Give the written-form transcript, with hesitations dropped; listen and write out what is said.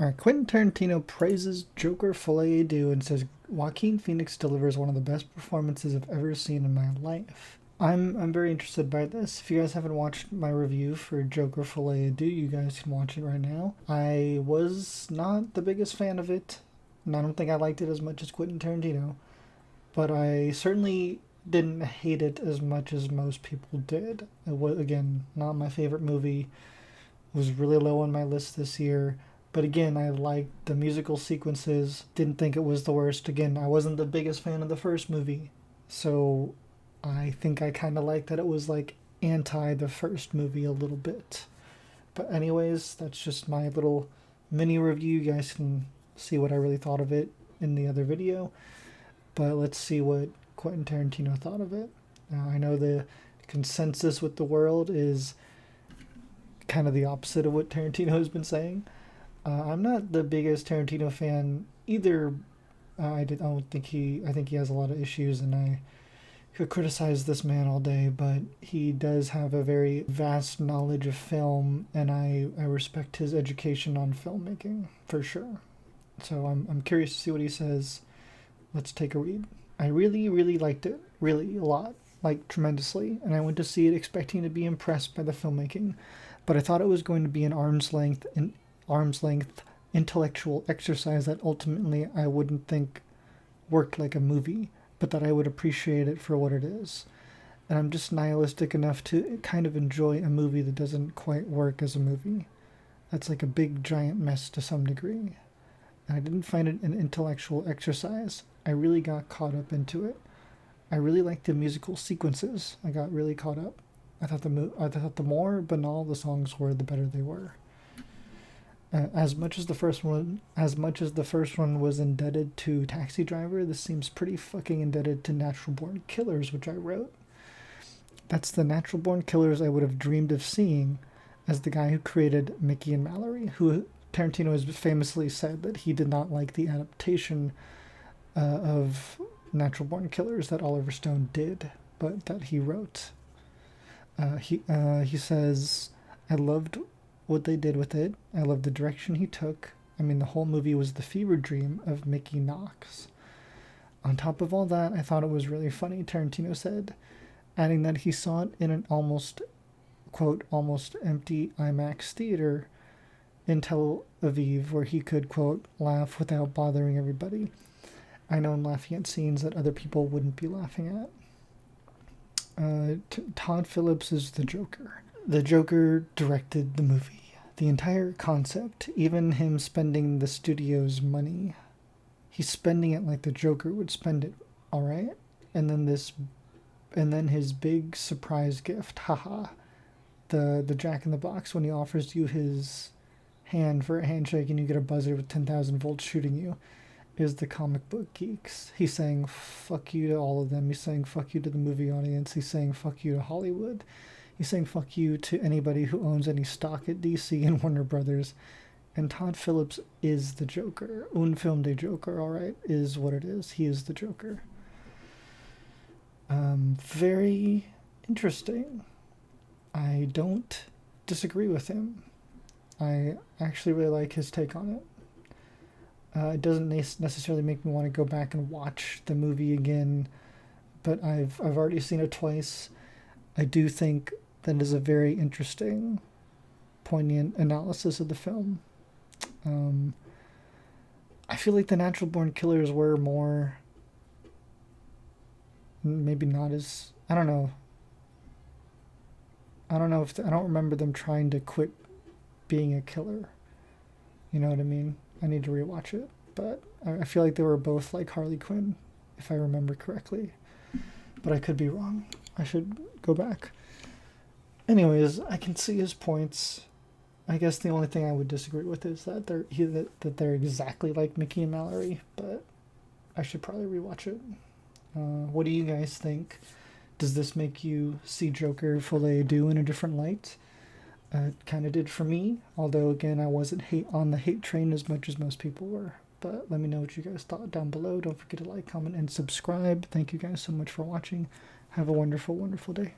Alright, Quentin Tarantino praises Joker Folie and says Joaquin Phoenix delivers one of the best performances I've ever seen in my life. I'm very interested by this. If you guys haven't watched my review for Joker Folie, you guys can watch it right now. I was not the biggest fan of it, and I don't think I liked it as much as Quentin Tarantino, but I certainly didn't hate it as much as most people did. It was, again, not my favorite movie. It was really low on my list this year. But again, I liked the musical sequences. Didn't think it was the worst. Again, I wasn't the biggest fan of the first movie. So I think I kind of liked that it was like anti the first movie a little bit. But anyways, that's just my little mini review. You guys can see what I really thought of it in the other video. But let's see what Quentin Tarantino thought of it. Now, I know the consensus with the world is kind of the opposite of what Tarantino has been saying. I'm not the biggest Tarantino fan either. I think he has a lot of issues, and I could criticize this man all day, but he does have a very vast knowledge of film, and I respect his education on filmmaking for sure. So I'm curious to see what he says. Let's take a read. I really, really liked it. Really, a lot. Like, tremendously. And I went to see it expecting to be impressed by the filmmaking. But I thought it was going to be an arm's length intellectual exercise that ultimately I wouldn't think worked like a movie, but that I would appreciate it for what it is. And I'm just nihilistic enough to kind of enjoy a movie that doesn't quite work as a movie. That's like a big giant mess to some degree. And I didn't find it an intellectual exercise. I really got caught up into it. I really liked the musical sequences. I got really caught up. I thought the more banal the songs were, the better they were. As much as the first one was indebted to Taxi Driver, this seems pretty fucking indebted to Natural Born Killers, which I wrote. That's the Natural Born Killers I would have dreamed of seeing as the guy who created Mickey and Mallory, who Tarantino has famously said that he did not like the adaptation of Natural Born Killers that Oliver Stone did, but that he wrote. He says, I loved what they did with it. I loved the direction he took. I mean, the whole movie was the fever dream of Mickey Knox. On top of all that, I thought it was really funny, Tarantino said, adding that he saw it in an almost empty IMAX theater in Tel Aviv where he could, quote, laugh without bothering everybody. I know I'm laughing at scenes that other people wouldn't be laughing at. Todd Phillips is the Joker. The Joker directed the movie. The entire concept, even him spending the studio's money, he's spending it like the Joker would spend it, alright? And then his big surprise gift, haha. The Jack in the Box when he offers you his hand for a handshake and you get a buzzer with 10,000 volts shooting you, is the comic book geeks. He's saying fuck you to all of them. He's saying fuck you to the movie audience. He's saying fuck you to Hollywood. He's saying fuck you to anybody who owns any stock at DC and Warner Brothers. And Todd Phillips is the Joker. Un film de Joker, alright, is what it is. He is the Joker. Very interesting. I don't disagree with him. I actually really like his take on it. It doesn't necessarily make me want to go back and watch the movie again, but I've already seen it twice. I do think that is a very interesting, poignant analysis of the film. I feel like the Natural Born Killers were more, maybe not as, I don't know. I don't remember them trying to quit being a killer. You know what I mean? I need to rewatch it, but I feel like they were both like Harley Quinn, if I remember correctly. But I could be wrong. I should go back. Anyways, I can see his points. I guess the only thing I would disagree with is that they're exactly like Mickey and Mallory, but I should probably rewatch it. What do you guys think? Does this make you see Joker Folie in a different light? It kind of did for me, although again I wasn't on the hate train as much as most people were. But let me know what you guys thought down below. Don't forget to like, comment, and subscribe. Thank you guys so much for watching. Have a wonderful, wonderful day.